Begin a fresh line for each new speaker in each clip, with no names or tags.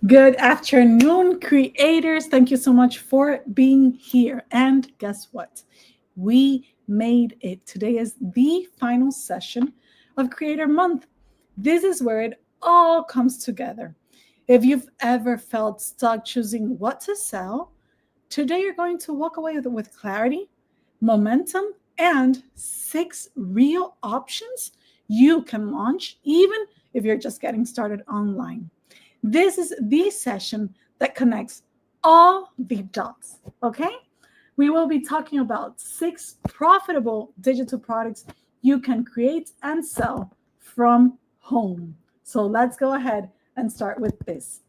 Good afternoon, creators. Thank you so much for being here. And guess what? We made it. Today is the final session of Creator Month. This is where it all comes together. If you've ever felt stuck choosing what to sell, today you're going to walk away with clarity, momentum, and 6 real options you can launch, even if you're just getting started online. This is the session that connects all the dots, okay? We will be talking about 6 profitable digital products you can create and sell from home. So let's go ahead and start with this.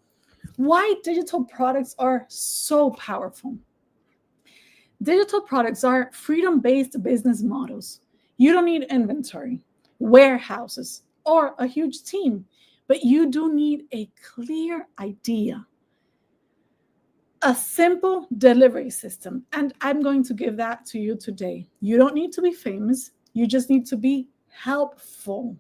Why digital products are so powerful. Digital products are freedom based business models. You don't need inventory, warehouses, or a huge team, but you do need a clear idea, a simple delivery system. And I'm going to give that to you today. You don't need to be famous, you just need to be helpful.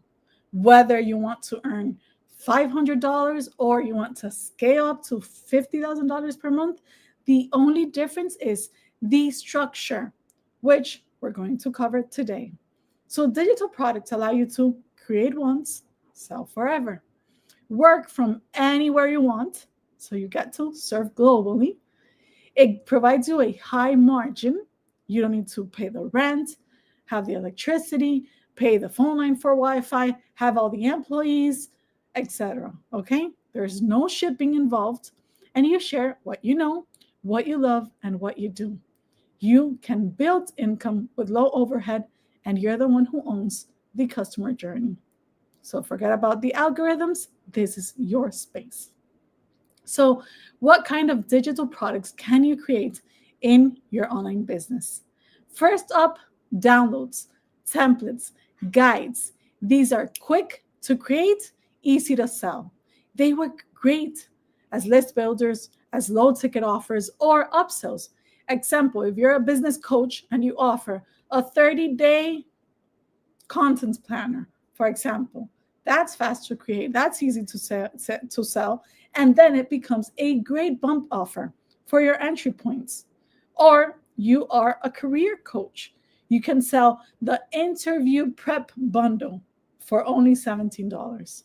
Whether you want to earn $500 or you want to scale up to $50,000 per month, the only difference is the structure, which we're going to cover today. So, digital products allow you to create once, sell forever, work from anywhere you want, so you get to serve globally. It provides you a high margin. You don't need to pay the rent, have the electricity, pay the phone line for Wi-Fi, have all the employees, etc. Okay? There's no shipping involved, and you share what you know, what you love, and what you do. You can build income with low overhead, and you're the one who owns the customer journey. So forget about the algorithms. This is your space. So, what kind of digital products can you create in your online business? First up, downloads, templates, guides. These are quick to create, easy to sell. They work great as list builders, as low ticket offers, or upsells. Example, if you're a business coach and you offer a 30-day content planner, for example, that's fast to create, that's easy to sell, and then it becomes a great bump offer for your entry points. Or you are a career coach, you can sell the interview prep bundle for only $17.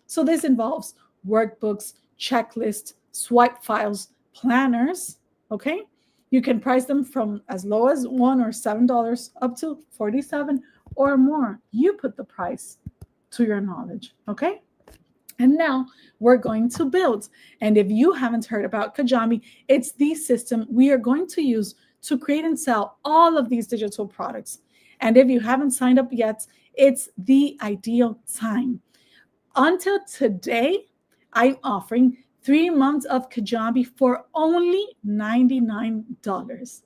So this involves workbooks, checklists, swipe files, planners, okay? You can price them from as low as $1 or $7 up to $47 or more. You put the price to your knowledge, okay? And now we're going to build. And if you haven't heard about Kajabi, it's the system we are going to use to create and sell all of these digital products. And if you haven't signed up yet, it's the ideal time. Until today, I'm offering 3 months of Kajabi for only $99.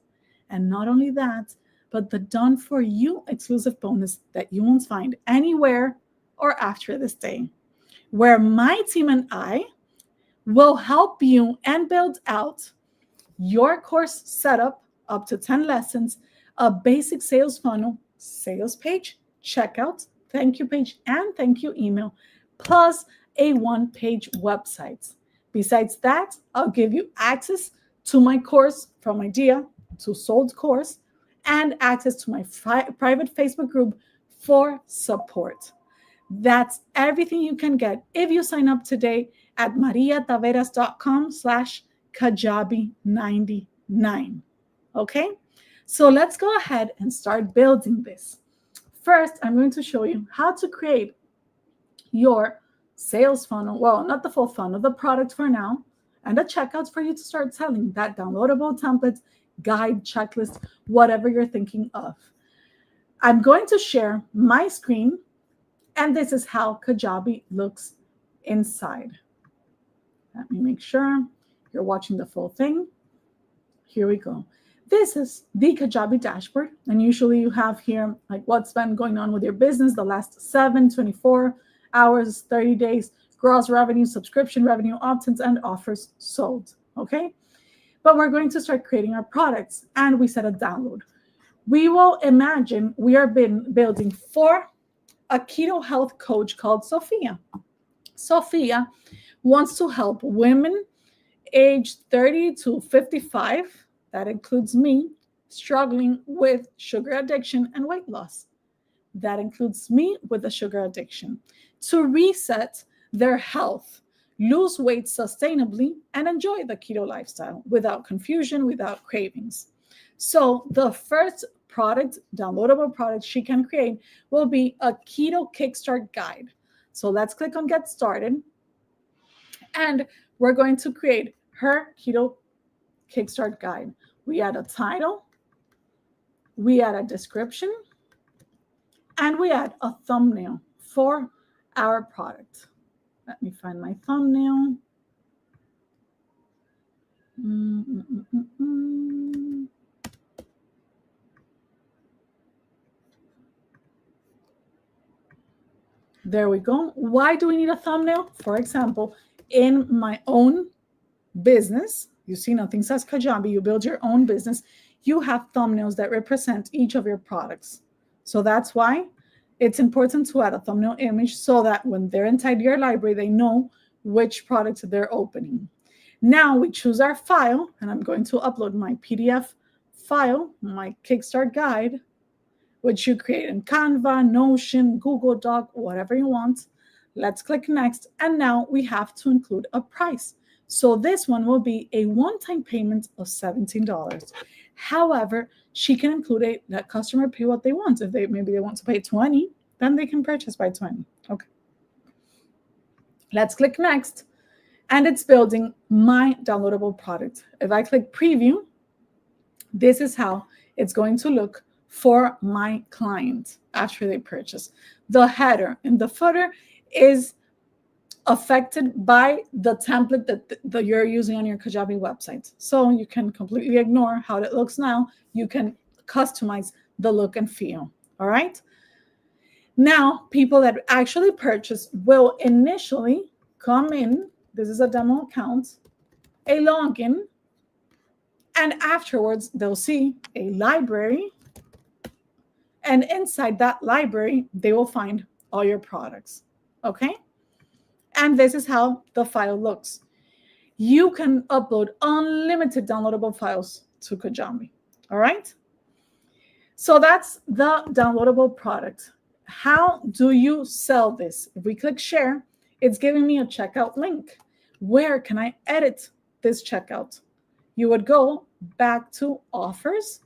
And not only that, but the done for you exclusive bonus that you won't find anywhere or after this day, where my team and I will help you and build out your course setup up to 10 lessons, a basic sales funnel, sales page, checkout, thank you page, and thank you email, plus a one-page website. Besides that, I'll give you access to my course from idea to sold course and access to my private Facebook group for support. That's everything you can get if you sign up today at mariataveras.com/Kajabi99. Okay? So let's go ahead and start building this. First, I'm going to show you how to create your sales funnel. Well, not the full funnel, the product for now, and the checkouts for you to start selling that downloadable template, guide, checklist, whatever you're thinking of. I'm going to share my screen, and this is how Kajabi looks inside. Let me make sure you're watching the full thing. Here we go. This is the Kajabi dashboard, and usually you have here like what's been going on with your business the last 7, 24 hours, 30 days, gross revenue, subscription revenue, opt-ins, and offers sold, okay? But we're going to start creating our products, and we set a download. We will imagine we are building for a keto health coach called Sophia. Sophia wants to help women aged 30 to 55, that includes me, struggling with sugar addiction and weight loss. That includes me with a sugar addiction, to reset their health, lose weight sustainably, and enjoy the keto lifestyle without confusion, without cravings. So the first product, downloadable product she can create will be a keto kickstart guide. So let's click on get started. And we're going to create her keto kickstart guide. We add a title, we add a description, and we add a thumbnail for our product. Let me find my thumbnail. There we go. Why do we need a thumbnail? For example, in my own business, you see nothing says Kajabi, you build your own business, you have thumbnails that represent each of your products. So that's why it's important to add a thumbnail image so that when they're inside your library, they know which products they're opening. Now we choose our file, and I'm going to upload my PDF file, my Kickstart guide, which you create in Canva, Notion, Google Doc, whatever you want. Let's click next. And now we have to include a price. So this one will be a one-time payment of $17. However, she can include a let customer pay what they want. If maybe they want to pay $20, then they can purchase by $20. Okay. Let's click next. And it's building my downloadable product. If I click preview, this is how it's going to look for my client after they purchase. The header and the footer is affected by the template that you're using on your Kajabi website. So you can completely ignore how it looks now. You can customize the look and feel. All right. Now, people that actually purchase will initially come in. This is a demo account, a login, and afterwards they'll see a library. And inside that library, they will find all your products. Okay. And this is how the file looks. You can upload unlimited downloadable files to Kajabi. All right. So that's the downloadable product. How do you sell this? If we click share, it's giving me a checkout link. Where can I edit this checkout? You would go back to offers.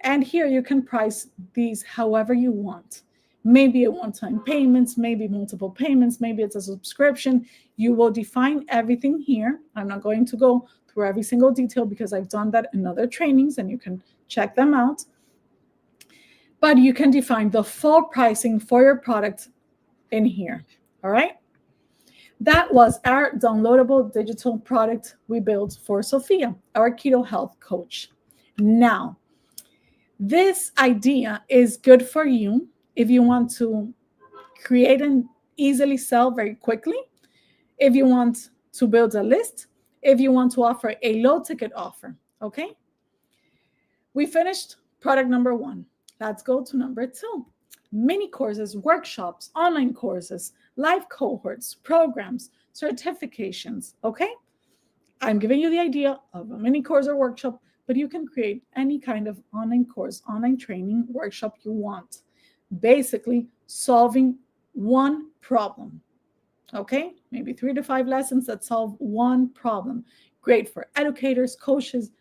And here you can price these however you want. Maybe a one-time payments, maybe multiple payments, maybe it's a subscription. You will define everything here. I'm not going to go through every single detail because I've done that in other trainings and you can check them out. But you can define the full pricing for your product in here. All right. That was our downloadable digital product we built for Sophia, our keto health coach. Now, this idea is good for you if you want to create and easily sell very quickly, if you want to build a list, if you want to offer a low ticket offer. Okay. We finished product number 1. Let's go to number 2. Mini courses, workshops, online courses, live cohorts, programs, certifications. Okay. I'm giving you the idea of a mini course or workshop, but you can create any kind of online course, online training, workshop you want. Basically solving one problem. Okay. Maybe 3 to 5 lessons that solve one problem. Great for educators, coaches,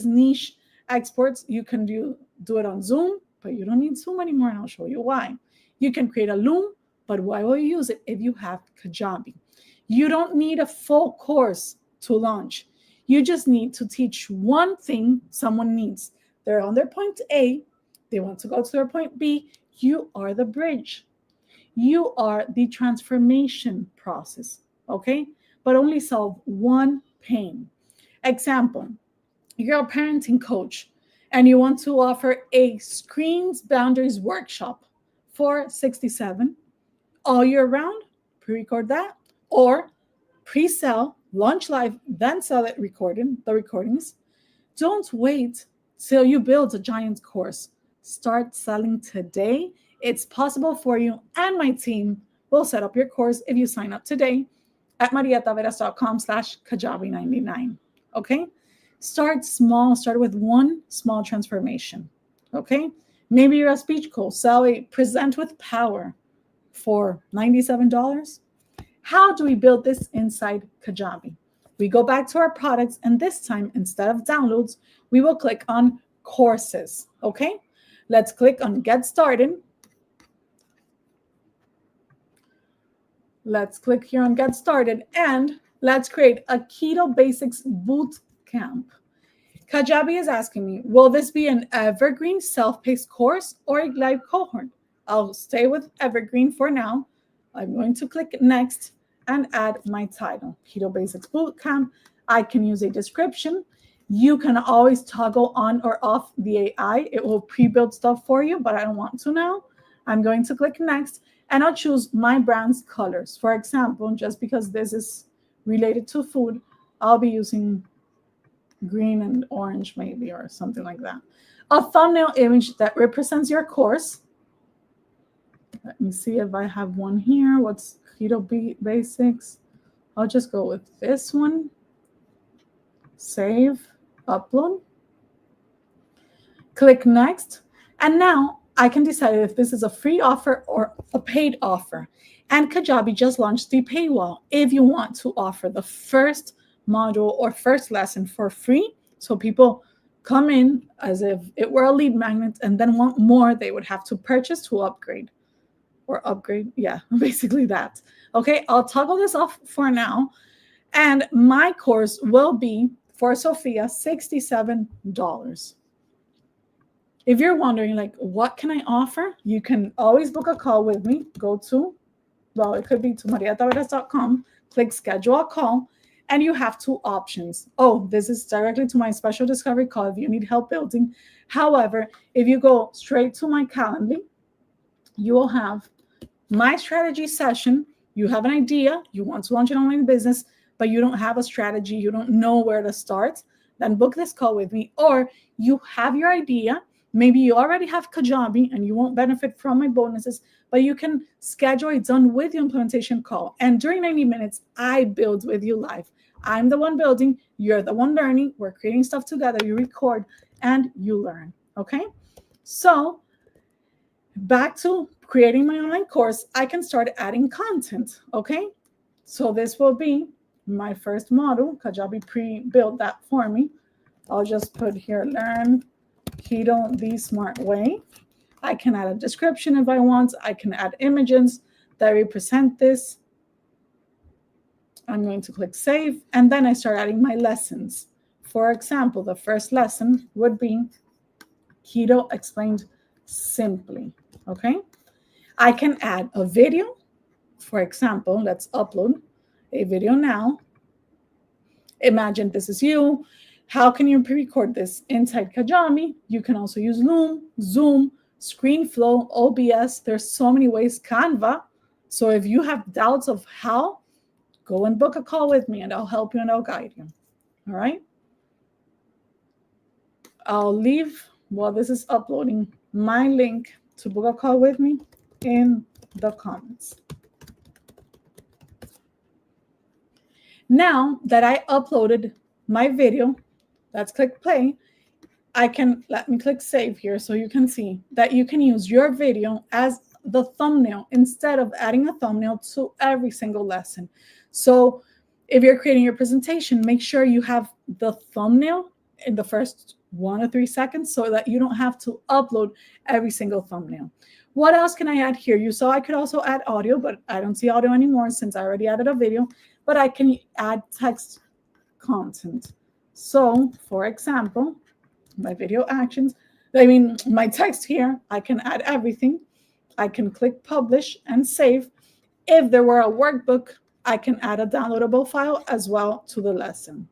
niche experts. You can do it on Zoom, but you don't need Zoom anymore, and I'll show you why. You can create a Loom, but why will you use it if you have Kajabi? You don't need a full course to launch. You just need to teach one thing someone needs. They're on their point A. They want to go to their point B. You are the bridge. You are the transformation process, okay? But only solve one pain. Example, you're a parenting coach and you want to offer a screens boundaries workshop for 67 all year round, pre-record that, or pre-sell, launch live, then sell it the recordings. Don't wait till you build a giant course. Start selling today. It's possible for you, and my team will set up your course if you sign up today. at mariataveras.com/Kajabi99. Okay? Start small. Start with one small transformation. Okay? Maybe you're a speech coach. So present with power for $97. How do we build this inside Kajabi? We go back to our products, and this time, instead of downloads, we will click on courses. Okay? Let's click on Get Started. Let's click here on Get Started, and let's create a Keto Basics Boot Camp. Kajabi is asking me, will this be an evergreen self-paced course or a live cohort? I'll stay with evergreen for now. I'm going to click next and add my title, Keto Basics Bootcamp. I can use a description. You can always toggle on or off the AI. It will pre-build stuff for you, but I don't want to now. I'm going to click next, and I'll choose my brand's colors. For example, just because this is related to food, I'll be using green and orange maybe, or something like that. A thumbnail image that represents your course. Let me see if I have one here. What's Keto Basics? I'll just go with this one. Save, upload. Click next. And now I can decide if this is a free offer or a paid offer. And Kajabi just launched the paywall. If you want to offer the first module or first lesson for free, so people come in as if it were a lead magnet and then want more, they would have to purchase to upgrade. Or upgrade, yeah, basically that. Okay, I'll toggle this off for now. And my course will be, for Sophia, $67. If you're wondering, like, what can I offer? You can always book a call with me. Go to, well, it could be to mariataveras.com, click schedule a call, and you have two options. Oh, this is directly to my special discovery call if you need help building. However, if you go straight to my Calendly, you will have my strategy session. You have an idea, you want to launch an online business, but you don't have a strategy, you don't know where to start, then book this call with me. Or you have your idea, maybe you already have Kajabi and you won't benefit from my bonuses, but you can schedule a done with you implementation call. And during 90 minutes, I build with you live. I'm the one building, you're the one learning, we're creating stuff together, you record and you learn, okay? So back to creating my online course, I can start adding content, okay? So this will be my first model. Kajabi pre-built that for me. I'll just put here, learn keto the smart way. I can add a description if I want. I can add images that represent this. I'm going to click save, and then I start adding my lessons. For example, the first lesson would be Keto Explained Simply, okay? I can add a video. For example, let's upload a video now. Imagine this is you. How can you pre-record this inside Kajabi? You can also use Loom, Zoom, ScreenFlow, OBS. There's so many ways, Canva. So if you have doubts of how, go and book a call with me and I'll help you and I'll guide you. All right? I'll leave, while this is uploading, my link to book a call with me in the comments. Now that I uploaded my video, let's click play. Let me click save here so you can see that you can use your video as the thumbnail instead of adding a thumbnail to every single lesson. So if you're creating your presentation, make sure you have the thumbnail in the first 1 or 3 seconds so that you don't have to upload every single thumbnail. What else can I add here? You saw I could also add audio, but I don't see audio anymore since I already added a video, but I can add text content. So for example, my video actions, my text here, I can add everything. I can click publish and save. If there were a workbook, I can add a downloadable file as well to the lesson.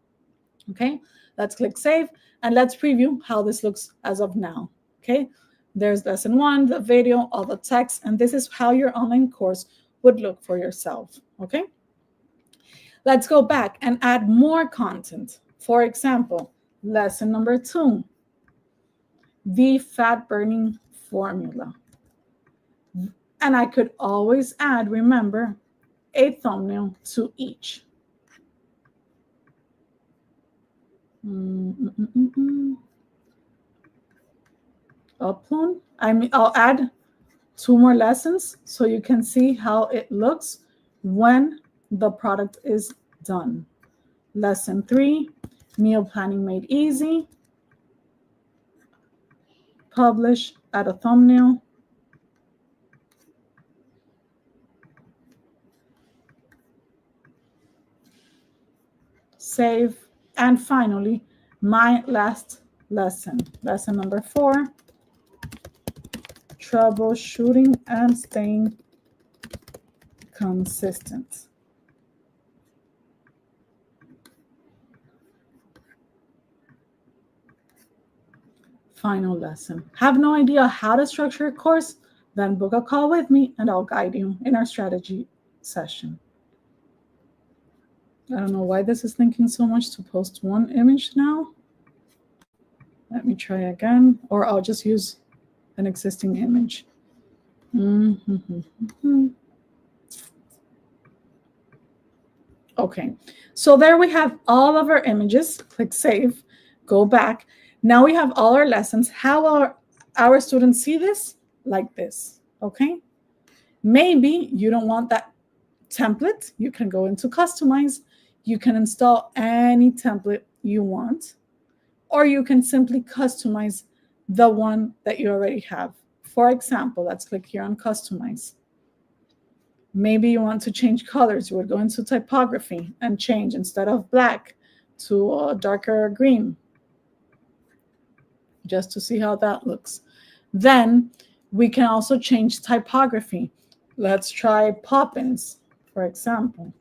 Okay, let's click save and let's preview how this looks as of now. Okay, there's lesson 1, the video, all the text, and this is how your online course would look for yourself. Okay, let's go back and add more content. For example, lesson number 2, the fat burning formula. And I could always add, remember, a thumbnail to each. Upload. I'll add 2 more lessons so you can see how it looks when the product is done. Lesson 3, meal planning made easy. Publish, add a thumbnail. Save. And finally, my last lesson. Lesson number 4, troubleshooting and staying consistent. Final lesson. Have no idea how to structure a course? Then book a call with me and I'll guide you in our strategy session. I don't know why this is thinking so much to post one image now. Let me try again, or I'll just use an existing image. Okay, so there we have all of our images. Click save, go back. Now we have all our lessons. How our students see this? Like this, okay? Maybe you don't want that template. You can go into customize. You can install any template you want, or you can simply customize the one that you already have. For example, let's click here on customize. Maybe you want to change colors. You would go into typography and change instead of black to a darker green, just to see how that looks. Then we can also change typography. Let's try Poppins, for example.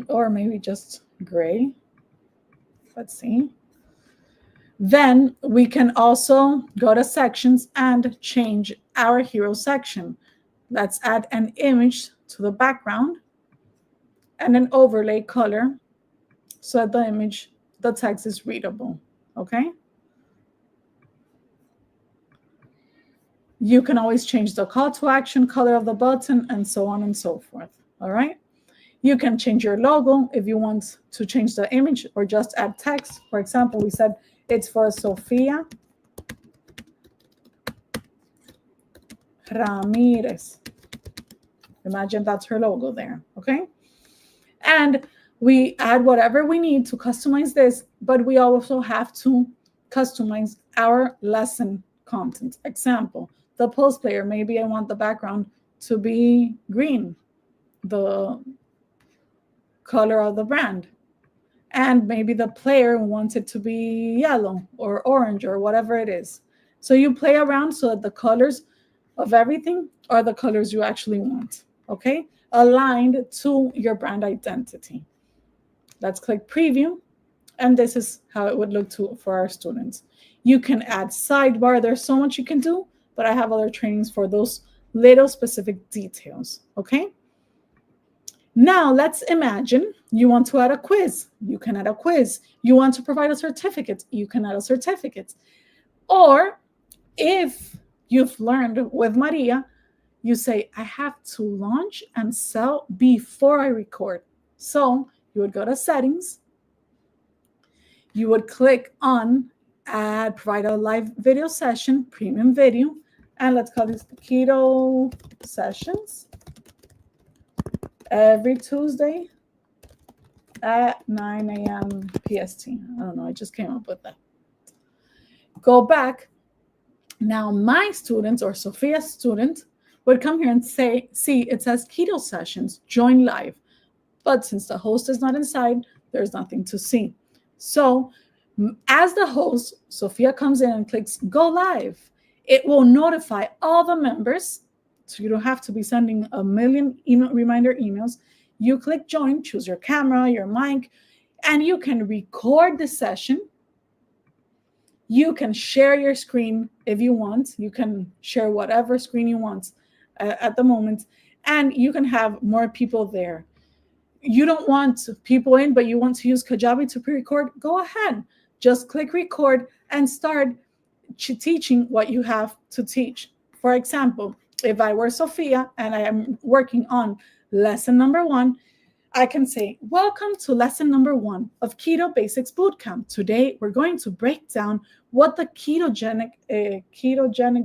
Or maybe just gray. Let's see. Then we can also go to sections and change our hero section. Let's add an image to the background and an overlay color so that the image, the text is readable, okay? You can always change the call to action, color of the button, and so on and so forth, all right? You can change your logo if you want to change the image or just add text. For example, we said it's for Sofia Ramirez. Imagine that's her logo there, okay? And we add whatever we need to customize this, but we also have to customize our lesson content. Example, the post player, maybe I want the background to be green, the color of the brand. And maybe the player wants it to be yellow or orange or whatever it is. So you play around so that the colors of everything are the colors you actually want, okay? Aligned to your brand identity. Let's click preview. And this is how it would look for our students. You can add sidebar. There's so much you can do, but I have other trainings for those little specific details, okay? Now let's imagine you want to add a quiz. You can add a quiz. You want to provide a certificate. You can add a certificate. Or if you've learned with Maria, you say, I have to launch and sell before I record. So you would go to settings. You would click on add, provide a live video session, premium video, and let's call this keto sessions. Every Tuesday at 9 a.m. PST. I don't know, I just came up with that. Go back. Now my students or Sophia's student would come here and say, see, it says keto sessions, join live. But since the host is not inside, there's nothing to see. So as the host, Sophia comes in and clicks go live. It will notify all the members. So you don't have to be sending a million reminder emails. You click join, choose your camera, your mic, and you can record the session. You can share your screen if you want. You can share whatever screen you want at the moment, and you can have more people there. You don't want people in, but you want to use Kajabi to pre-record, go ahead. Just click record and start teaching what you have to teach. For example, If I were Sophia and I am working on lesson number 1, I can say, welcome to lesson number 1 of Keto Basics Bootcamp. Today, we're going to break down what the ketogenic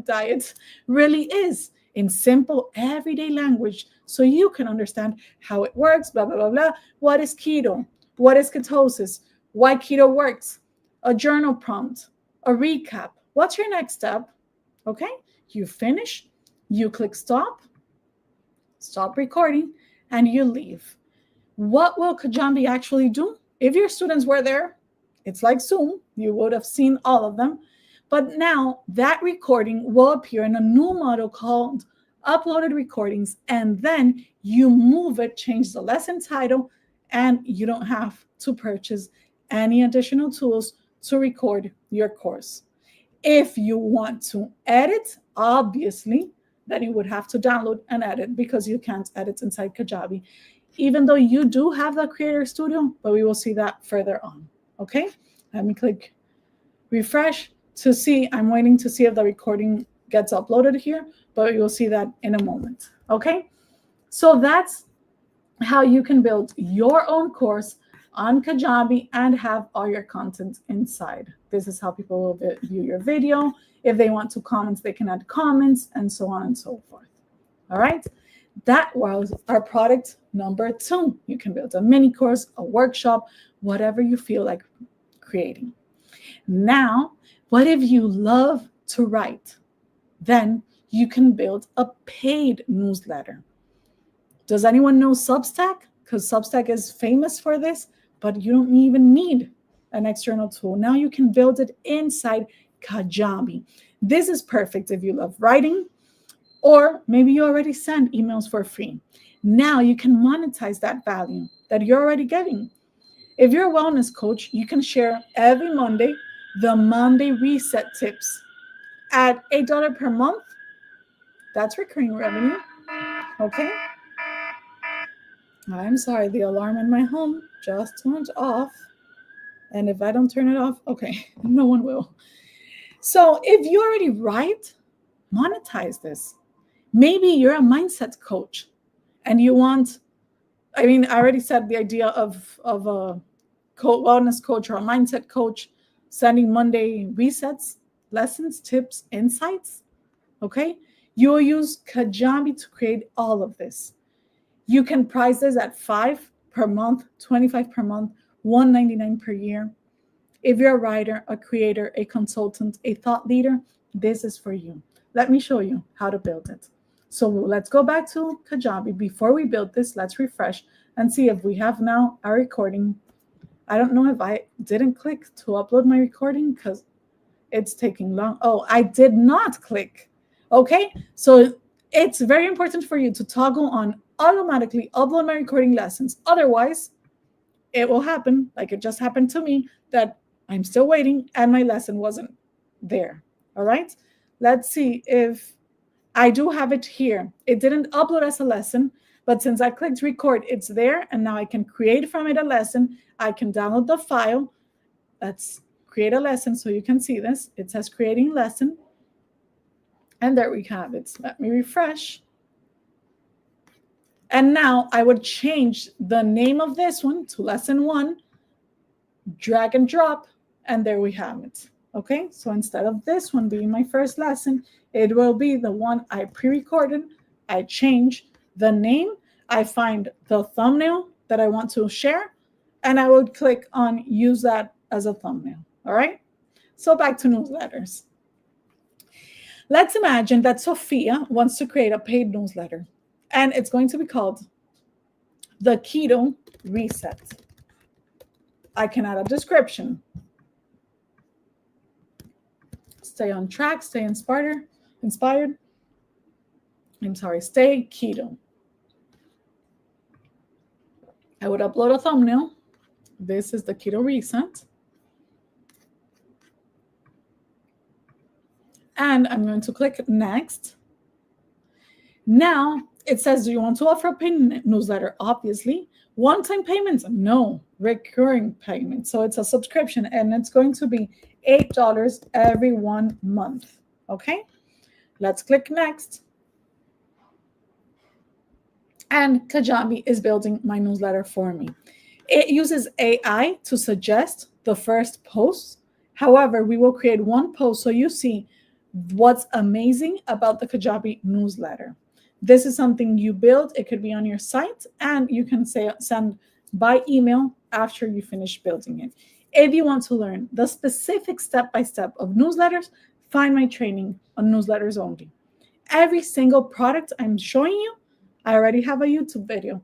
diet really is in simple, everyday language so you can understand how it works, blah, blah, blah, blah. What is keto? What is ketosis? Why keto works? A journal prompt, a recap. What's your next step? Okay, you finish, you click stop recording, and you leave. What will Kajabi actually do? If your students were there, it's like Zoom, you would have seen all of them. But now that recording will appear in a new model called uploaded recordings, and then you move it, change the lesson title, and you don't have to purchase any additional tools to record your course. If you want to edit, obviously, then you would have to download and edit because you can't edit inside Kajabi, even though you do have the Creator Studio, but we will see that further on. Okay, let me click refresh to see. I'm waiting to see if the recording gets uploaded here, but you'll see that in a moment. Okay, so that's how you can build your own course on Kajabi and have all your content inside. This is how people will view your video. If they want to comment, they can add comments and so on and so forth. All right, that was our product number 2. You can build a mini course, a workshop, whatever you feel like creating. Now, what if you love to write? Then you can build a paid newsletter. Does anyone know Substack? Because Substack is famous for this, but you don't even need an external tool. Now you can build it inside Kajabi. This is perfect if you love writing, or maybe you already send emails for free. Now you can monetize that value that you're already getting. If you're a wellness coach, you can share every Monday the Monday reset tips at $8 per month. That's recurring revenue. Okay. I'm sorry, the alarm in my home just went off. And if I don't turn it off, okay, no one will. So if you already write, monetize this. Maybe you're a mindset coach and you want, I already said the idea of a wellness coach or a mindset coach sending Monday resets, lessons, tips, insights. Okay. You will use Kajabi to create all of this. You can price this at $5 per month, $25 per month, $199 per year. If you're a writer, a creator, a consultant, a thought leader, this is for you. Let me show you how to build it. So let's go back to Kajabi. Before we build this, let's refresh and see if we have now our recording. I don't know if I didn't click to upload my recording because it's taking long. Oh, I did not click. Okay, so it's very important for you to toggle on automatically upload my recording lessons. Otherwise, it will happen like it just happened to me that I'm still waiting and my lesson wasn't there. All right, let's see if I do have it here. It didn't upload as a lesson, but since I clicked record, it's there. And now I can create from it a lesson. I can download the file. Let's create a lesson so you can see this. It says creating lesson. And there we have it. Let me refresh. And now I would change the name of this one to lesson 1, drag and drop, and there we have it. Okay, so instead of this one being my first lesson, it will be the one I pre-recorded. I change the name. I find the thumbnail that I want to share, and I would click on use that as a thumbnail. All right, so back to newsletters. Let's imagine that Sophia wants to create a paid newsletter, and it's going to be called the Keto Reset. I can add a description. Stay on track, stay inspired. Stay keto. I would upload a thumbnail. This is the Keto Reset. And I'm going to click next. Now it says, do you want to offer a paid newsletter? Obviously. One-time payments? No. Recurring payments. So it's a subscription and it's going to be $8 every 1 month. Okay. Let's click next. And Kajabi is building my newsletter for me. It uses AI to suggest the first post. However, we will create one post so you see what's amazing about the Kajabi newsletter. This is something you build. It could be on your site, and you can send by email after you finish building it. If you want to learn the specific step-by-step of newsletters, find my training on newsletters only. Every single product I'm showing you, I already have a YouTube video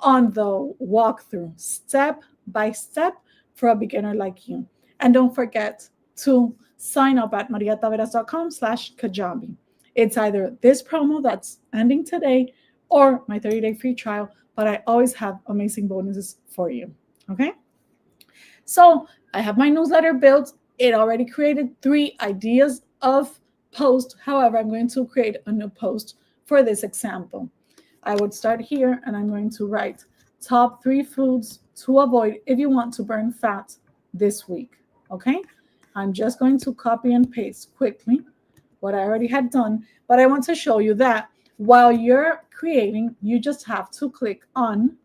on the walkthrough, step by step, for a beginner like you. And don't forget to sign up at mariataveras.com/Kajabi. It's either this promo that's ending today or my 30-day free trial, but I always have amazing bonuses for you. Okay? So I have my newsletter built. It already created 3 ideas of post. However, I'm going to create a new post for this example. I would start here and I'm going to write top 3 foods to avoid if you want to burn fat this week. Okay? I'm just going to copy and paste quickly what I already had done, but I want to show you that while you're creating, you just have to click on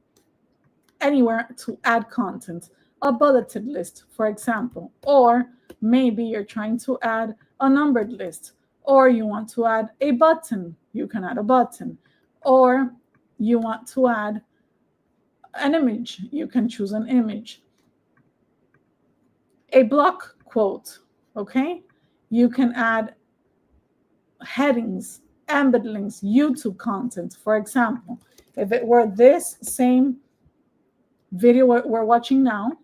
anywhere to add content, a bulleted list, for example, or maybe you're trying to add a numbered list, or you want to add a button, you can add a button, or you want to add an image, you can choose an image, a block quote, okay? You can add headings, embed links, YouTube content, for example. If it were this same video we're watching now,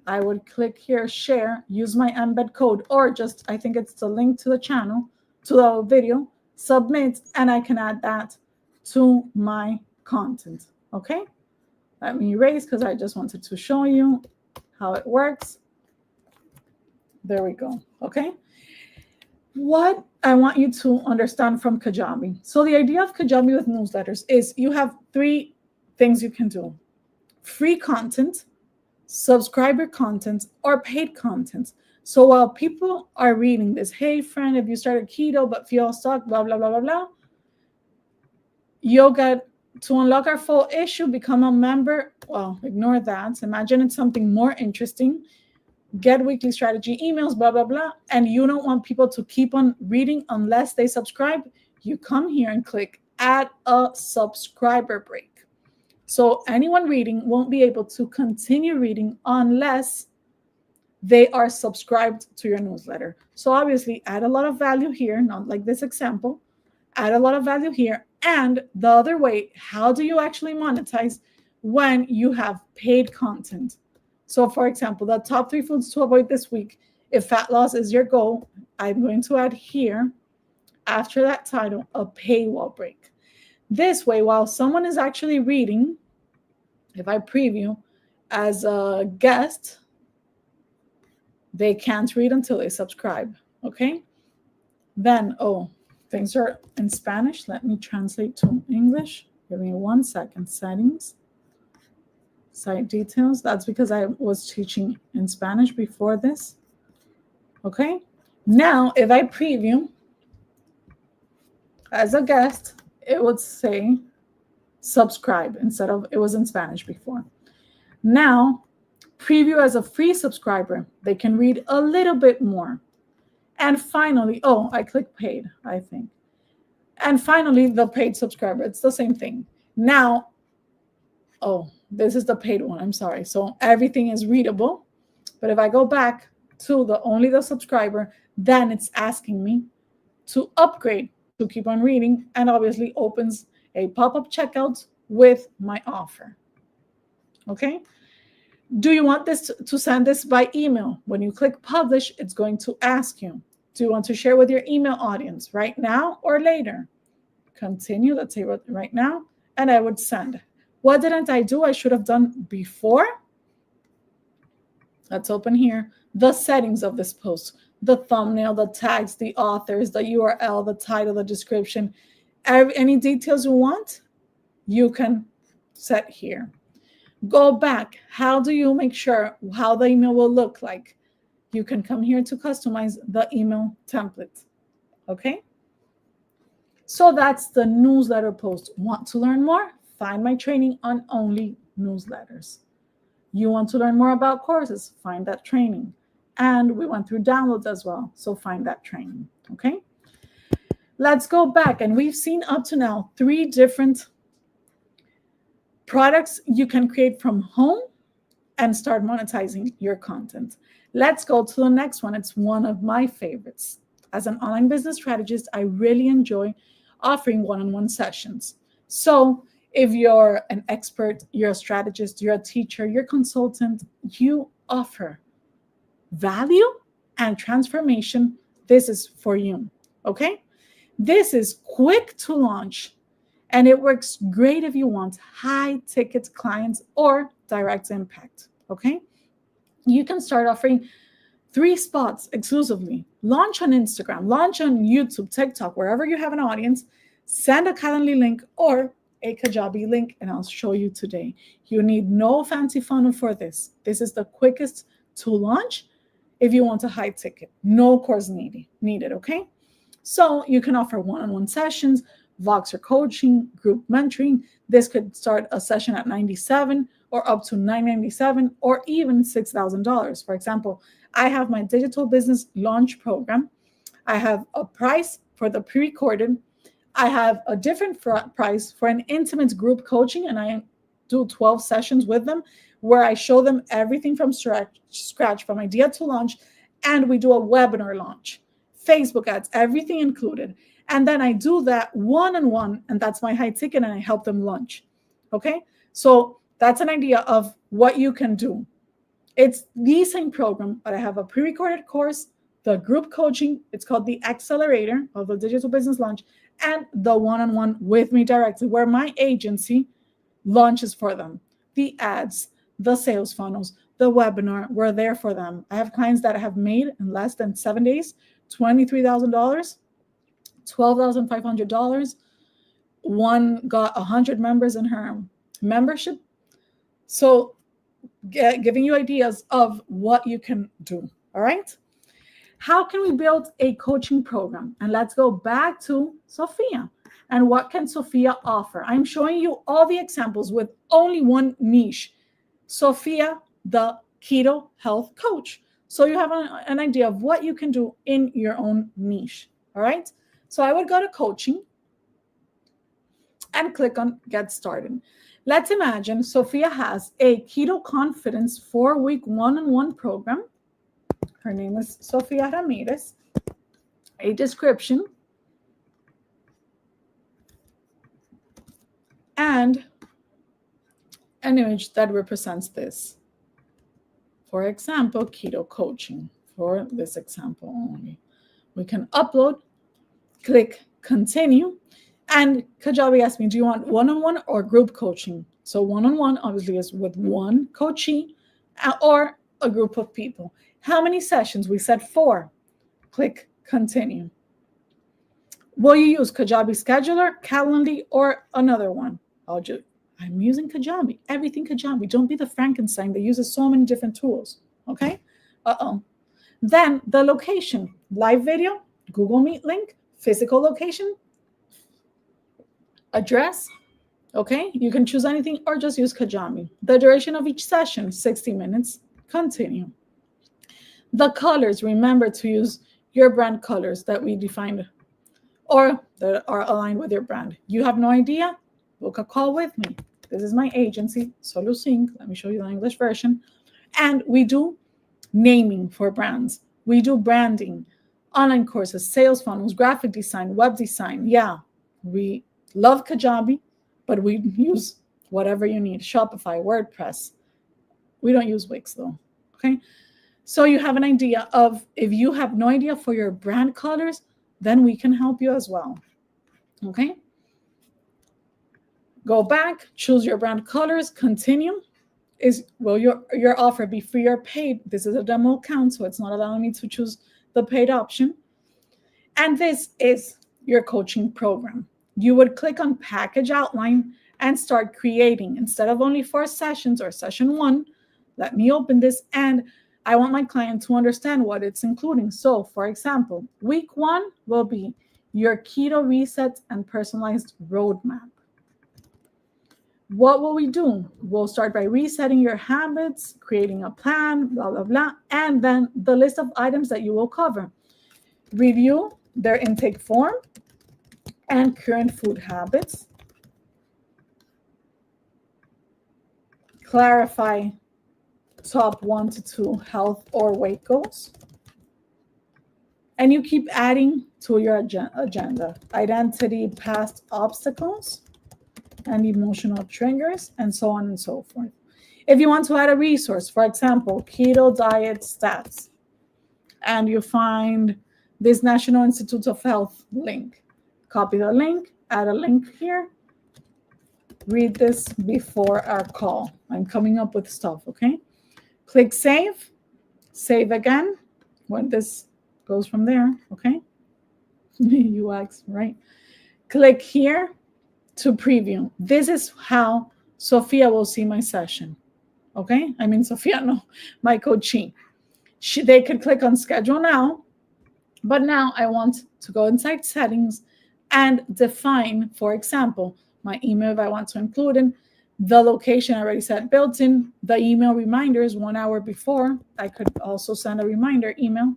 I would click here, share, use my embed code, or just, I think it's the link to the channel, to the video, submit, and I can add that to my content, okay? Let me erase because I just wanted to show you how it works. There we go, okay? What I want you to understand from Kajabi. So the idea of Kajabi with newsletters is you have 3 things you can do: free content, subscriber content, or paid content. So while people are reading this, hey friend, if you started keto but feel stuck, blah, blah, blah, blah, blah, you'll get to unlock our full issue, become a member. Well, ignore that. Imagine it's something more interesting. Get weekly strategy emails, blah, blah, blah. And you don't want people to keep on reading unless they subscribe. You come here and click add a subscriber break. So anyone reading won't be able to continue reading unless they are subscribed to your newsletter. So obviously add a lot of value here, not like this example, add a lot of value here. And the other way, how do you actually monetize when you have paid content? So for example, the top 3 foods to avoid this week, if fat loss is your goal, I'm going to add here, after that title, a paywall break. This way, while someone is actually reading, if I preview as a guest, they can't read until they subscribe, okay? Then, things are in Spanish. Let me translate to English. Give me 1 second. Settings, site details. That's because I was teaching in Spanish before this, okay? Now, if I preview as a guest, it would say subscribe instead of, it was in Spanish before. Now, preview as a free subscriber, they can read a little bit more. And finally, I clicked paid, I think. And finally, the paid subscriber, it's the same thing. Now, this is the paid one, I'm sorry. So everything is readable. But if I go back to only the subscriber, then it's asking me to upgrade to keep on reading, and obviously opens a pop-up checkout with my offer. Okay? Do you want this to send this by email? When you click publish, it's going to ask you, do you want to share with your email audience right now or later? Continue, let's say right now, and I would send. What didn't I do? I should have done before. Let's open here the settings of this post, the thumbnail, the tags, the authors, the URL, the title, the description. Any details you want, you can set here. Go back. How do you make sure how the email will look like? You can come here to customize the email template. Okay? So that's the newsletter post. Want to learn more? Find my training on only newsletters. You want to learn more about courses? Find that training. And we went through downloads as well. So find that training. Okay. Let's go back. And we've seen up to now 3 different products you can create from home and start monetizing your content. Let's go to the next one. It's one of my favorites. As an online business strategist, I really enjoy offering one-on-one sessions. So if you're an expert, you're a strategist, you're a teacher, you're a consultant, you offer value and transformation, this is for you, okay? This is quick to launch, and it works great if you want high-ticket clients or direct impact, okay? You can start offering 3 spots exclusively. Launch on Instagram, launch on YouTube, TikTok, wherever you have an audience. Send a Calendly link or a Kajabi link, and I'll show you today. You need no fancy funnel for this. This is the quickest to launch if you want a high ticket. No course needed, okay? So you can offer one-on-one sessions, Voxer coaching, group mentoring. This could start a session at $97 or up to $997 or even $6,000. For example, I have my digital business launch program. I have a price for the pre-recorded. I have a different price for an intimate group coaching, and I do 12 sessions with them where I show them everything from scratch, from idea to launch, and we do a webinar launch, Facebook ads, everything included. And then I do that one-on-one, and that's my high ticket, and I help them launch, okay? So that's an idea of what you can do. It's the same program, but I have a pre-recorded course, the group coaching, it's called the Accelerator of the Digital Business Launch, and the one-on-one with me directly, where my agency launches for them. The ads, the sales funnels, the webinar, we're there for them. I have clients that have made in less than 7 days, $23,000, $12,500. One got 100 members in her membership. So giving you ideas of what you can do, all right? How can we build a coaching program? And let's go back to Sophia. And what can Sophia offer? I'm showing you all the examples with only one niche. Sophia, the keto health coach. So you have an idea of what you can do in your own niche, all right? So I would go to coaching and click on get started. Let's imagine Sophia has a keto confidence 4-week one-on-one program. Her name is Sophia Ramirez. A description and an image that represents this. For example, keto coaching, for this example only. We can upload, click continue, and Kajabi asked me, do you want one-on-one or group coaching? So one-on-one obviously is with one coachee or a group of people. How many sessions? We said 4. Click continue. Will you use Kajabi Scheduler, Calendly, or another one? I'm using Kajabi. Everything Kajabi. Don't be the Frankenstein that uses so many different tools. Okay? Then the location. Live video, Google Meet link, physical location, address. Okay? You can choose anything or just use Kajabi. The duration of each session, 60 minutes. Continue. The colors, remember to use your brand colors that we defined or that are aligned with your brand. You have no idea? Book a call with me. This is my agency, SoluSync. Let me show you the English version. And we do naming for brands. We do branding, online courses, sales funnels, graphic design, web design. Yeah, we love Kajabi, but we use whatever you need. Shopify, WordPress. We don't use Wix though, okay? So you have an idea of, if you have no idea for your brand colors, then we can help you as well, okay? Go back, choose your brand colors, continue. Will your offer be free or paid? This is a demo account, so it's not allowing me to choose the paid option. And this is your coaching program. You would click on package outline and start creating. Instead of only 4 sessions or session 1, let me open this, and I want my client to understand what it's including. So for example, week 1 will be your keto reset and personalized roadmap. What will we do? We'll start by resetting your habits, creating a plan, blah, blah, blah, and then the list of items that you will cover. Review their intake form and current food habits. Clarify top 1 to 2 health or weight goals. And you keep adding to your agenda. Identity, past obstacles, and emotional triggers, and so on and so forth. If you want to add a resource, for example, keto diet stats, and you find this National Institute of Health link, copy the link, add a link here, read this before our call. I'm coming up with stuff, okay? Click save, save again, when this goes from there, okay? UX, right? Click here to preview. This is how Sophia will see my session, okay? I mean, Sophia, no, my coachee. They could click on schedule now, but now I want to go inside settings and define, for example, my email if I want to include in, the location I already set built in, the email reminders 1 hour before. I could also send a reminder email.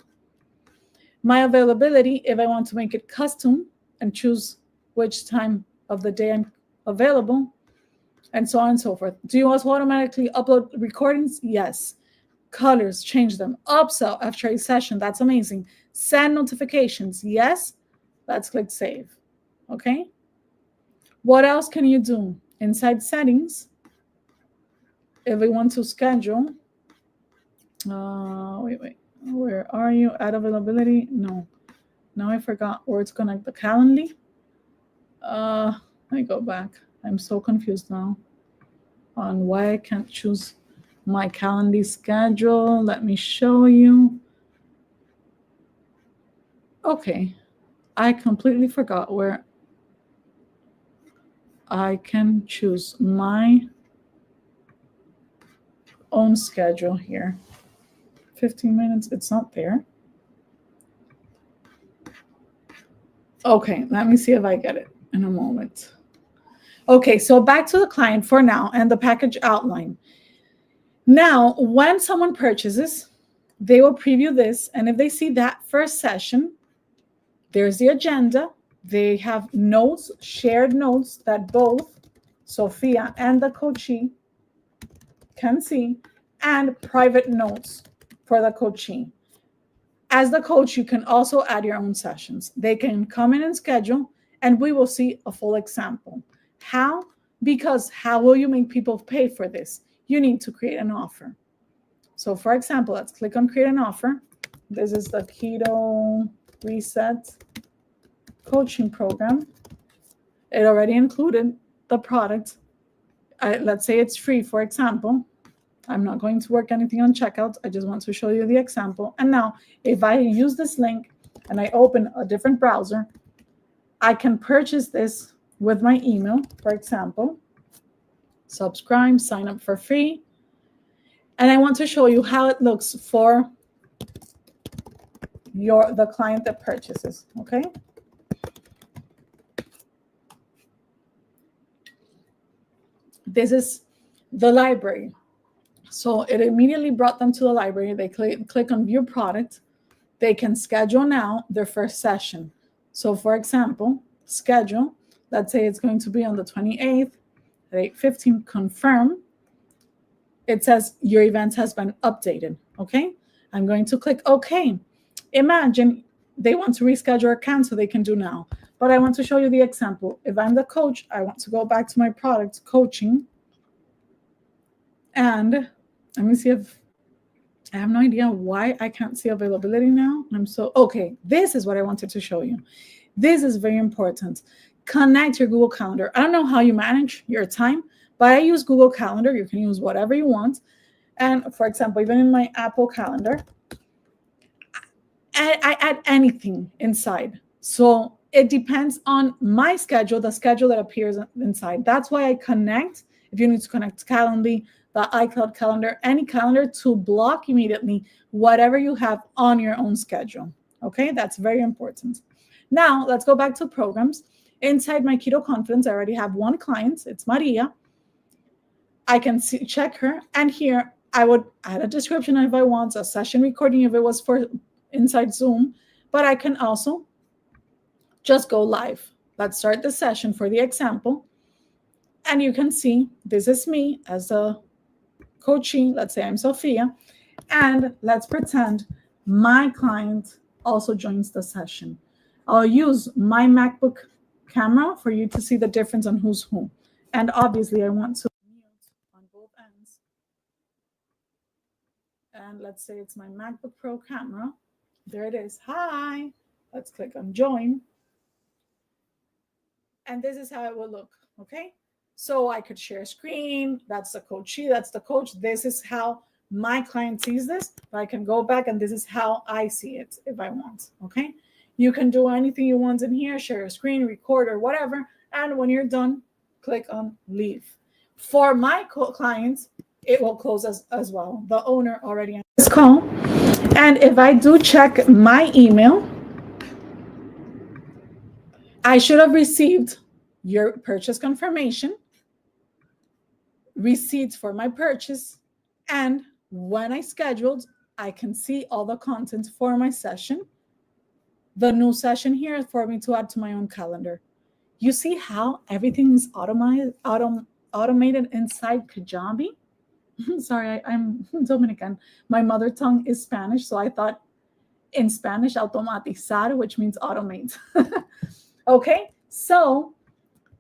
My availability, if I want to make it custom and choose which time of the day I'm available, and so on and so forth. Do you also automatically upload recordings? Yes. Colors, change them. Upsell after a session, that's amazing. Send notifications, yes. Let's click save, okay? What else can you do? Inside settings, if we want to schedule, wait, where are you? Add availability, no. Now I forgot where to connect the Calendly. Let me go back. I'm so confused now on why I can't choose my Calendly schedule. Let me show you. Okay, I completely forgot where I can choose my own schedule here. 15 minutes, it's not there. Okay, let me see if I get it in a moment. Okay, so back to the client for now and the package outline. Now, when someone purchases, they will preview this, and if they see that first session, there's the agenda. They have notes, shared notes that both Sophia and the coachee can see, and private notes for the coachee. As the coach, you can also add your own sessions. They can come in and schedule, and we will see a full example. How? Because how will you make people pay for this? You need to create an offer. So for example, let's click on create an offer. This is the Keto Reset coaching program. It already included the product. Let's say it's free, for example. I'm not going to work anything on checkout. I just want to show you the example. And now if I use this link and I open a different browser, I can purchase this with my email, for example. Subscribe, sign up for free. And I want to show you how it looks for the client that purchases, okay? This is the library. So it immediately brought them to the library. They click on view product. They can schedule now their first session. So for example, schedule, let's say it's going to be on the 28th at 8:15, confirm. It says your event has been updated, okay? I'm going to click okay. Imagine they want to reschedule or cancel, they can do now. But I want to show you the example. If I'm the coach, I want to go back to my product, coaching. And let me see if I have no idea why I can't see availability now. Okay, this is what I wanted to show you. This is very important. Connect your Google Calendar. I don't know how you manage your time, but I use Google Calendar. You can use whatever you want. And for example, even in my Apple Calendar, I add anything inside. So it depends on my schedule, the schedule that appears inside. That's why I connect. If you need to connect Calendly, the iCloud calendar, any calendar, to block immediately whatever you have on your own schedule. Okay, that's very important. Now, let's go back to programs. Inside my Keto Confidence, I already have one client. It's Maria. I can check her. And here, I would add a description if I want, a session recording if it was for inside Zoom. But I can also just go live. Let's start the session for the example. And you can see this is me as a coachee. Let's say I'm Sophia. And let's pretend my client also joins the session. I'll use my MacBook camera for you to see the difference on who's who. And obviously, I want to mute on both ends. And let's say it's my MacBook Pro camera. There it is. Hi. Let's click on join. And this is how it will look, okay? So I could share screen. That's the coachee, that's the coach. This is how my client sees this. But I can go back and this is how I see it if I want, okay? You can do anything you want in here, share a screen, record, or whatever. And when you're done, click on leave. For my clients, it will close as well. The owner already on this call. And if I do check my email, I should have received your purchase confirmation, receipts for my purchase, and when I scheduled, I can see all the content for my session. The new session here is for me to add to my own calendar. You see how everything is automated inside Kajabi? Sorry, I'm Dominican. My mother tongue is Spanish, so I thought in Spanish, automatizar, which means automate. Okay, so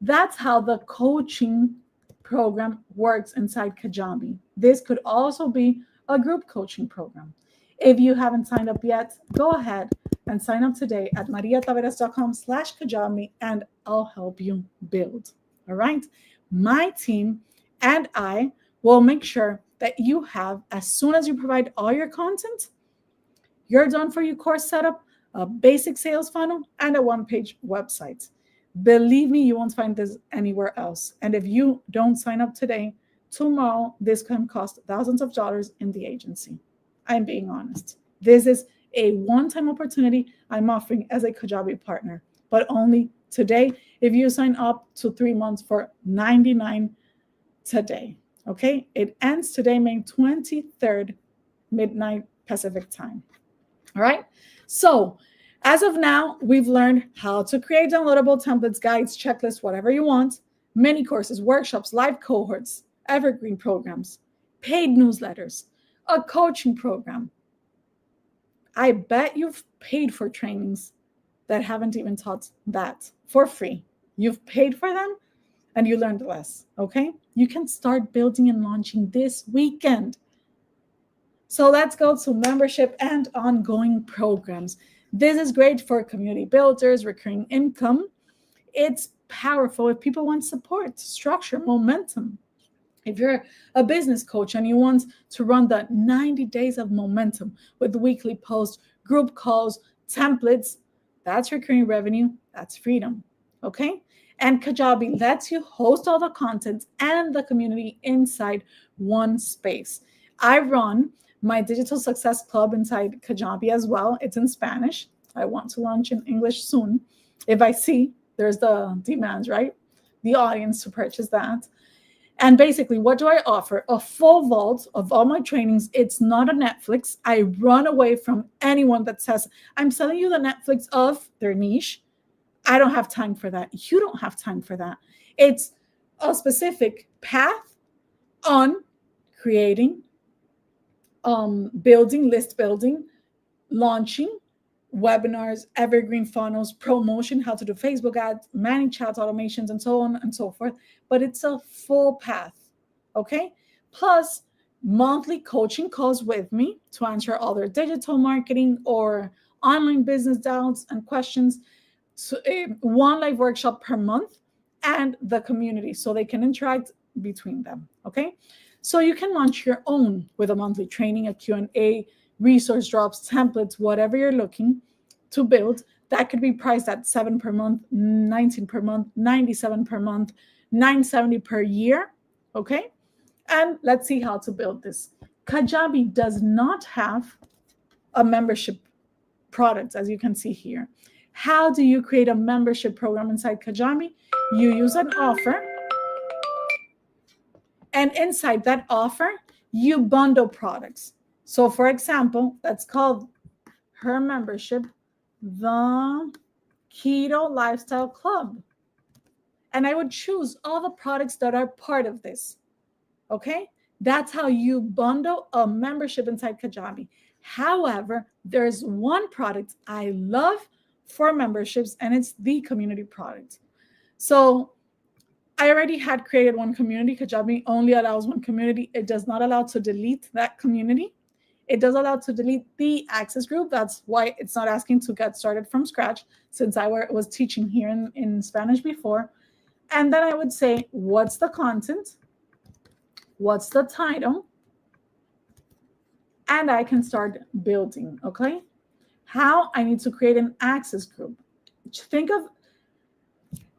that's how the coaching program works inside Kajabi. This could also be a group coaching program. If you haven't signed up yet, go ahead and sign up today at mariataveras.com/Kajabi, and I'll help you build. All right. My team and I will make sure that you have, as soon as you provide all your content, you're done for your course setup, a basic sales funnel, and a one-page website. Believe me, you won't find this anywhere else. And if you don't sign up today, tomorrow, this can cost thousands of dollars in the agency. I'm being honest. This is a one-time opportunity I'm offering as a Kajabi partner, but only today. If you sign up to 3 months for $99 today, okay? It ends today, May 23rd, midnight Pacific time. All right. So as of now, we've learned how to create downloadable templates, guides, checklists, whatever you want, mini courses, workshops, live cohorts, evergreen programs, paid newsletters, a coaching program. I bet you've paid for trainings that haven't even taught that for free. You've paid for them and you learned less. Okay. You can start building and launching this weekend. So let's go to membership and ongoing programs. This is great for community builders, recurring income. It's powerful if people want support, structure, momentum. If you're a business coach and you want to run the 90 days of momentum with weekly posts, group calls, templates, that's recurring revenue, that's freedom, okay? And Kajabi lets you host all the content and the community inside one space. I run my digital success club inside Kajabi as well. It's in Spanish. I want to launch in English soon. If I see there's the demand, right? The audience to purchase that. And basically, what do I offer? A full vault of all my trainings. It's not a Netflix. I run away from anyone that says, I'm selling you the Netflix of their niche. I don't have time for that. You don't have time for that. It's a specific path on creating, building, list building, launching, webinars, evergreen funnels, promotion, how to do Facebook ads, manage chat automations, and so on and so forth. But it's a full path, okay? Plus monthly coaching calls with me to answer all their digital marketing or online business doubts and questions. So, one live workshop per month and the community so they can interact between them, okay? So you can launch your own with a monthly training, a Q&A, resource drops, templates, whatever you're looking to build. That could be priced at $7 per month, $19 per month, $97 per month, $970 per year, okay? And let's see how to build this. Kajabi does not have a membership product, as you can see here. How do you create a membership program inside Kajabi? You use an offer, and inside that offer, you bundle products. So for example, let's call her membership the Keto Lifestyle Club. And I would choose all the products that are part of this. Okay? That's how you bundle a membership inside Kajabi. However, there's one product I love for memberships, and it's the community product. So I already had created one community. Kajabi only allows one community. It does not allow to delete that community. It does allow to delete the access group. That's why it's not asking to get started from scratch, since I was teaching here in Spanish before. And then I would say, what's the content? What's the title? And I can start building, okay? How I need to create an access group. Think of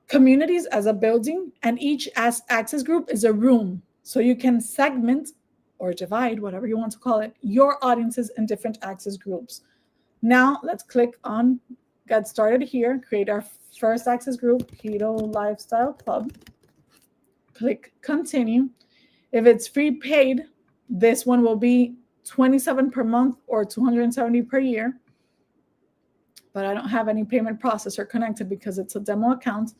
communities as a building, and each access group is a room. So you can segment or divide, whatever you want to call it, your audiences in different access groups. Now let's click on get started here, create our first access group, Keto Lifestyle Club. Click continue. If it's free paid, this one will be $27 per month or $270 per year. But I don't have any payment processor connected because it's a demo account.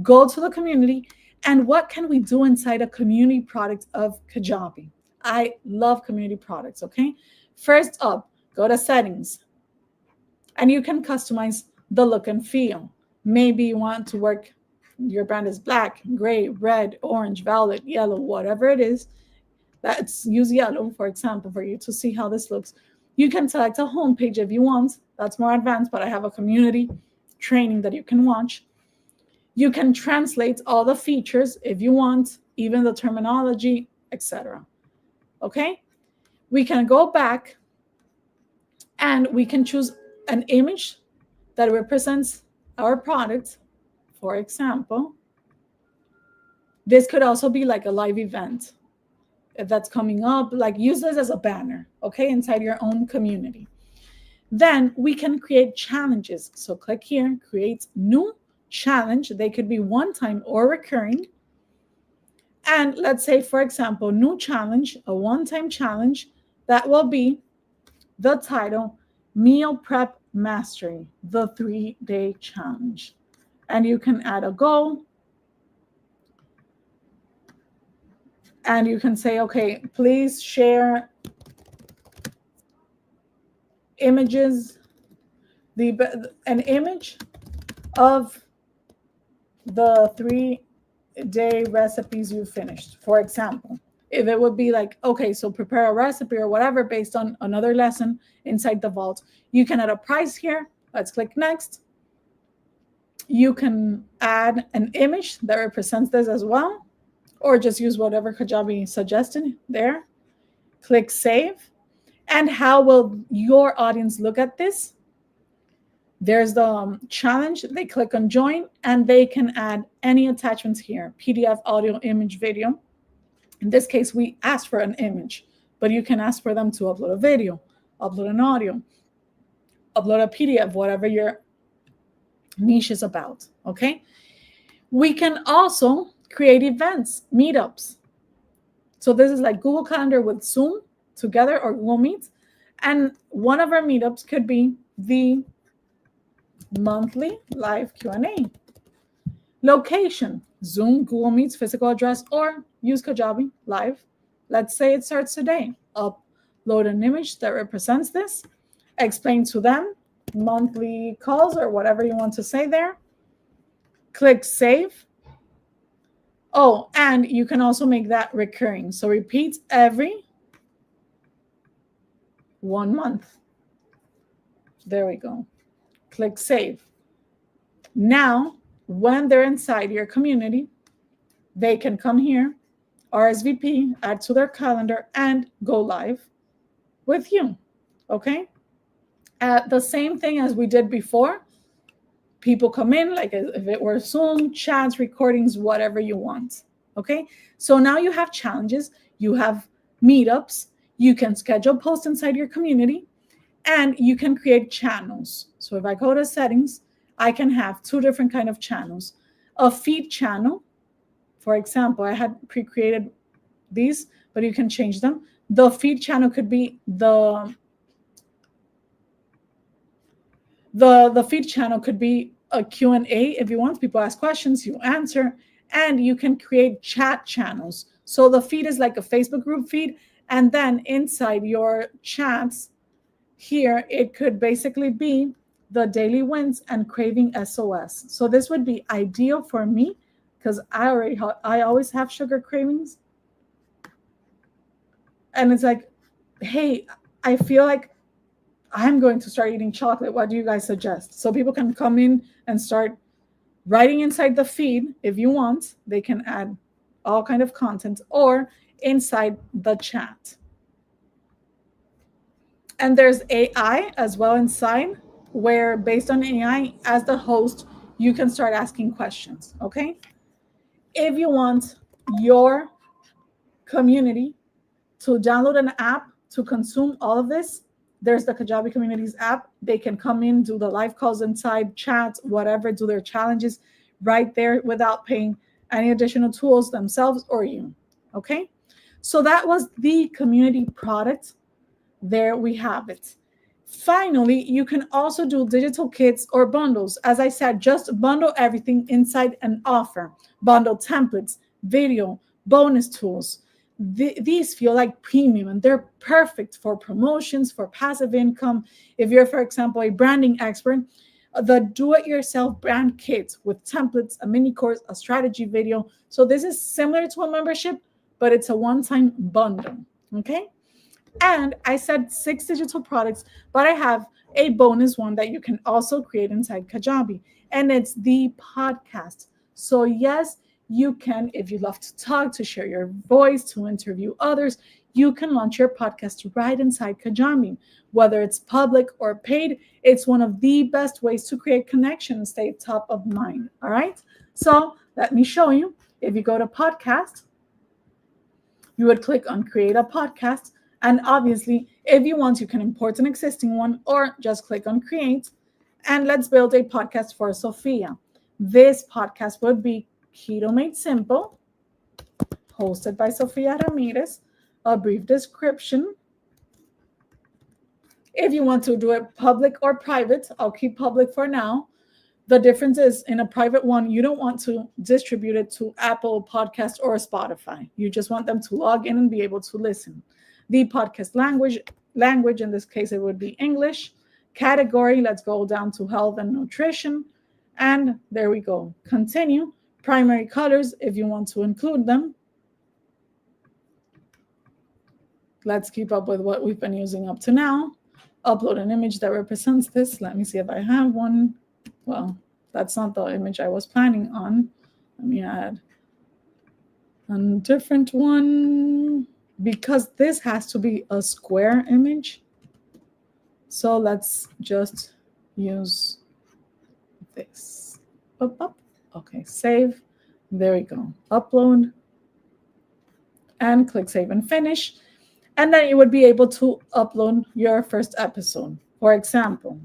Go to the community, and what can we do inside a community product of Kajabi? I love community products, okay? First up, go to settings, and you can customize the look and feel. Maybe you want to work, your brand is black, gray, red, orange, violet, yellow, whatever it is. Let's use yellow, for example, for you to see how this looks. You can select a home page if you want. That's more advanced, but I have a community training that you can watch. You can translate all the features if you want, even the terminology, etc. Okay? We can go back and we can choose an image that represents our product. For example, this could also be like a live event. If that's coming up, like use this as a banner, okay, inside your own community. Then we can create challenges. So click here, create new challenge. They could be one-time or recurring. And let's say, for example, new challenge, a one-time challenge, that will be the title, Meal Prep Mastery, the 3-day challenge. And you can add a goal. And you can say, okay, please share images, an image of the 3-day recipes you finished, for example. If it would be like, okay, so prepare a recipe or whatever based on another lesson inside the vault, you can add a price here. Let's click next. You can add an image that represents this as well, or just use whatever Kajabi suggested there. Click save. And how will your audience look at this? There's the challenge. They click on join, and they can add any attachments here, PDF, audio, image, video. In this case, we asked for an image, but you can ask for them to upload a video, upload an audio, upload a PDF, whatever your niche is about, okay? We can also create events, meetups. So this is like Google Calendar with Zoom together, or Google Meet. And one of our meetups could be the monthly live Q&A. Location, Zoom, Google Meets, physical address, or use Kajabi live. Let's say it starts today. Upload an image that represents this. Explain to them monthly calls or whatever you want to say there. Click save. Oh, and you can also make that recurring. So repeat every 1 month. There we go. Click save. Now, when they're inside your community, they can come here, RSVP, add to their calendar, and go live with you. Okay? The same thing as we did before. People come in, like if it were Zoom, chats, recordings, whatever you want. Okay? So now you have challenges, you have meetups, you can schedule posts inside your community, and you can create channels. So if I go to settings, I can have two different kind of channels. A feed channel, for example, I had pre-created these, but you can change them. The feed channel could be the feed channel could be a Q&A. If you want, people ask questions, you answer, and you can create chat channels. So the feed is like a Facebook group feed, and then inside your chats here, it could basically be the daily wins and craving SOS. So this would be ideal for me because I always have sugar cravings. And it's like, hey, I feel like I'm going to start eating chocolate. What do you guys suggest? So people can come in and start writing inside the feed. If you want, they can add all kind of content or inside the chat. And there's AI as well inside, where based on AI, as the host, you can start asking questions, okay? If you want your community to download an app to consume all of this, there's the Kajabi Communities app. They can come in, do the live calls inside, chats, whatever, do their challenges right there without paying any additional tools themselves or you, okay? So that was the community product. There we have it. Finally, you can also do digital kits or bundles. As I said, just bundle everything inside an offer. Bundle templates, video, bonus tools. These feel like premium and they're perfect for promotions, for passive income. If you're, for example, a branding expert, the do-it-yourself brand kit with templates, a mini course, a strategy video. So this is similar to a membership, but it's a one-time bundle, okay? And I said 6 digital products, but I have a bonus one that you can also create inside Kajabi, and it's the podcast. So yes, you can, if you love to talk, to share your voice, to interview others, you can launch your podcast right inside Kajabi. Whether it's public or paid, it's one of the best ways to create connection and stay top of mind. All right. So let me show you. If you go to podcast, you would click on create a podcast. And obviously, if you want, you can import an existing one or just click on create. And let's build a podcast for Sophia. This podcast would be Keto Made Simple, hosted by Sophia Ramirez, a brief description. If you want to do it public or private, I'll keep public for now. The difference is in a private one, you don't want to distribute it to Apple Podcast or Spotify. You just want them to log in and be able to listen. The podcast language, in this case, it would be English. Category, let's go down to health and nutrition. And there we go. Continue. Primary colors, if you want to include them. Let's keep up with what we've been using up to now. Upload an image that represents this. Let me see if I have one. Well, that's not the image I was planning on. Let me add a different one because this has to be a square image. So let's just use this. Up. Okay, save. There we go. Upload. And click save and finish. And then you would be able to upload your first episode. For example,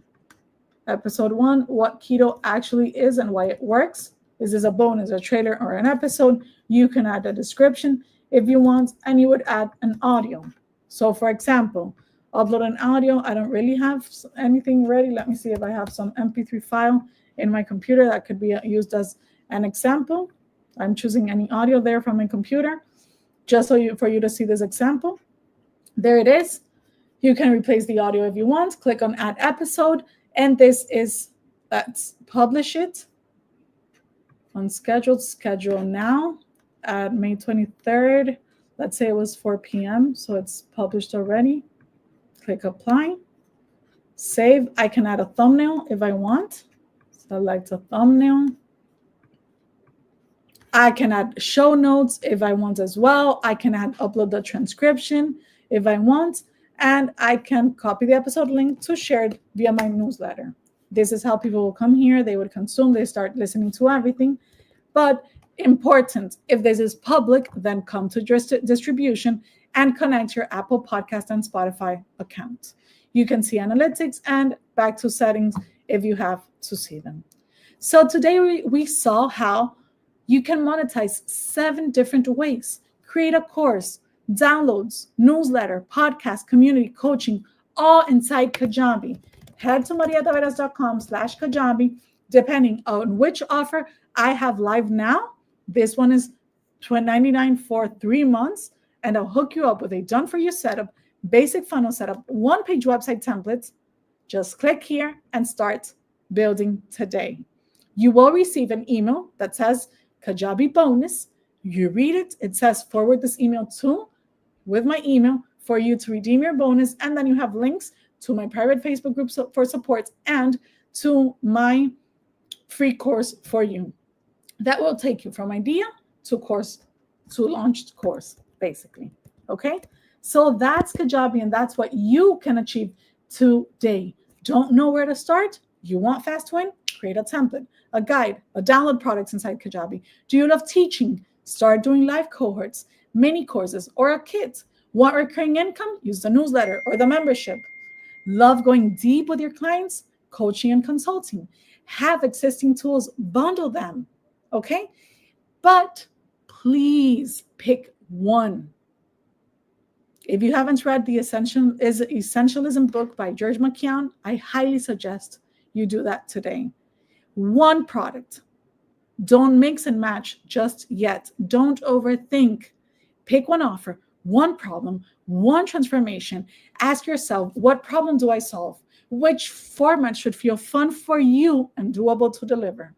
episode 1, what keto actually is and why it works. Is this a bonus, a trailer, or an episode? You can add a description if you want, and you would add an audio. So for example, upload an audio. I don't really have anything ready. Let me see if I have some MP3 file in my computer that could be used as an example. I'm choosing any audio there from my computer, just for you to see this example. There it is. You can replace the audio if you want. Click on add episode. And this is, let's publish it. Unscheduled, schedule now at May 23rd. Let's say it was 4 p.m. So it's published already. Click apply. Save. I can add a thumbnail if I want. Select a thumbnail. I can add show notes if I want as well. I can upload the transcription if I want. And I can copy the episode link to share it via my newsletter. This is how people will come here. They would consume. They start listening to everything. But important, if this is public, then come to distribution and connect your Apple Podcast and Spotify account. You can see analytics and back to settings if you have to see them. So today we saw how you can monetize 7 different ways. Create a course, downloads, newsletter, podcast, community, coaching, all inside Kajabi. Head to mariataveras.com/Kajabi, depending on which offer I have live now. This one is $99 for 3 months, and I'll hook you up with a done-for-you setup, basic funnel setup, one-page website templates. Just click here and start building today. You will receive an email that says Kajabi bonus. You read it. It says forward this email to with my email for you to redeem your bonus. And then you have links to my private Facebook group for support and to my free course for you. That will take you from idea to course to launched course, basically. Okay? So that's Kajabi, and that's what you can achieve today. Don't know where to start? You want fast win? Create a template, a guide, a download products inside Kajabi. Do you love teaching? Start doing live cohorts, mini courses, or a kit. Want recurring income? Use the newsletter or the membership. Love going deep with your clients? Coaching and consulting. Have existing tools, bundle them. Okay? But please pick one. If you haven't read the Essentialism book by George McKeown, I highly suggest you do that today. One product. Don't mix and match just yet. Don't overthink. Pick one offer, one problem, one transformation. Ask yourself, what problem do I solve? Which format should feel fun for you and doable to deliver?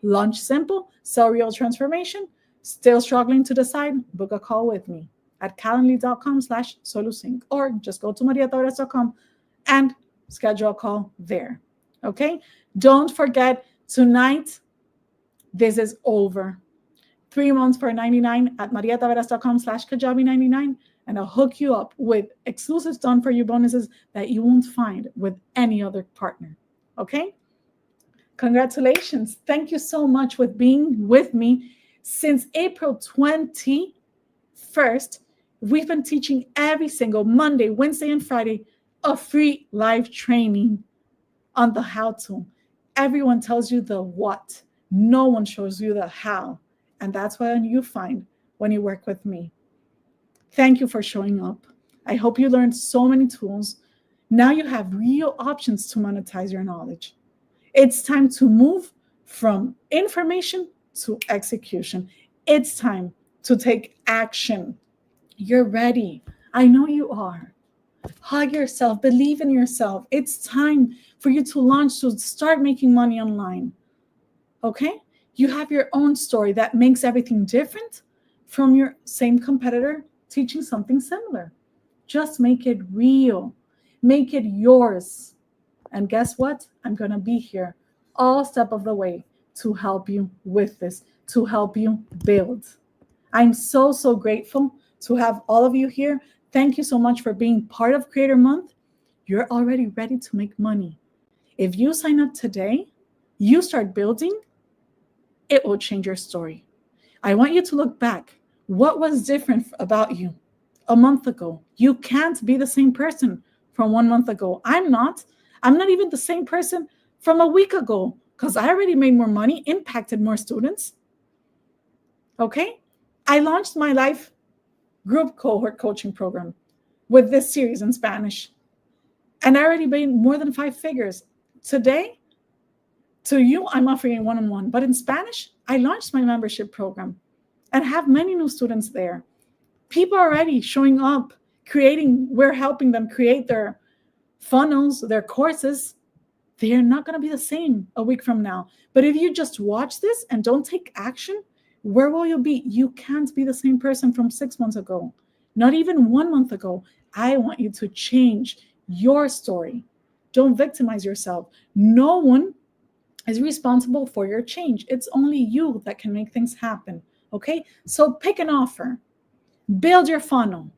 Launch simple, sell real transformation. Still struggling to decide? Book a call with me at calendly.com/solusync, or just go to mariataveras.com and schedule a call there. Okay? Don't forget, tonight, this is over. 3 months for $99 at mariataveras.com/Kajabi99, and I'll hook you up with exclusive done for you bonuses that you won't find with any other partner. Okay? Congratulations. Thank you so much for being with me. Since April 21st, we've been teaching every single Monday, Wednesday, and Friday a free live training on the how-to. Everyone tells you the what. No one shows you the how. And that's what you find when you work with me. Thank you for showing up. I hope you learned so many tools. Now you have real options to monetize your knowledge. It's time to move from information to execution. It's time to take action. You're ready. I know you are. Hug yourself. Believe in yourself. It's time for you to launch, to start making money online. Okay? You have your own story that makes everything different from your same competitor teaching something similar. Just make it real. Make it yours. And guess what? I'm going to be here all step of the way to help you with this, to help you build. I'm so, so grateful to have all of you here. Thank you so much for being part of Creator Month. You're already ready to make money. If you sign up today, you start building, it will change your story. I want you to look back. What was different about you a month ago? You can't be the same person from 1 month ago. I'm not even the same person from a week ago because I already made more money, impacted more students. Okay? I launched my live group cohort coaching program with this series in Spanish. And I already made more than 5 figures. Today, to you, I'm offering a one-on-one. But in Spanish, I launched my membership program and have many new students there. People are already showing up, we're helping them create their funnels, their courses. They are not going to be the same a week from now. But if you just watch this and don't take action, where will you be? You can't be the same person from 6 months ago, not even 1 month ago. I want you to change your story. Don't victimize yourself. No one is responsible for your change. It's only you that can make things happen. Okay? So pick an offer, build your funnel,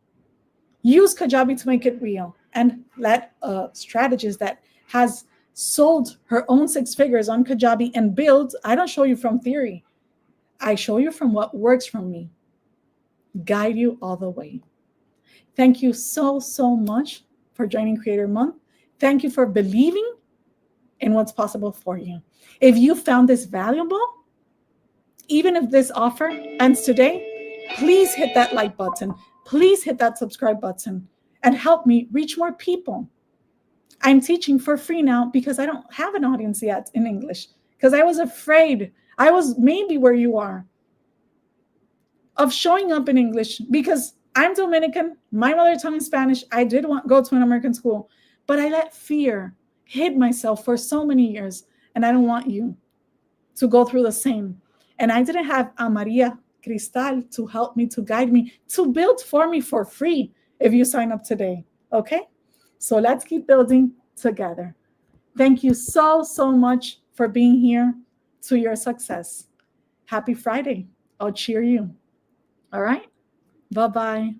use Kajabi to make it real, and let a strategist that has sold her own 6 figures on Kajabi and build. I don't show you from theory. I show you from what works for me. Guide you all the way. Thank you so, so much for joining Creator Month. Thank you for believing in what's possible for you. If you found this valuable, even if this offer ends today, please hit that like button. Please hit that subscribe button and help me reach more people. I'm teaching for free now because I don't have an audience yet in English, because I was afraid. I was maybe where you are, of showing up in English, because I'm Dominican, my mother tongue is Spanish. I did go to an American school, but I let fear hid myself for so many years, and I don't want you to go through the same. And I didn't have a Maria Cristal to help me, to guide me, to build for me for free if you sign up today, okay? So let's keep building together. Thank you so, so much for being here to your success. Happy Friday. I'll cheer you. All right? Bye-bye.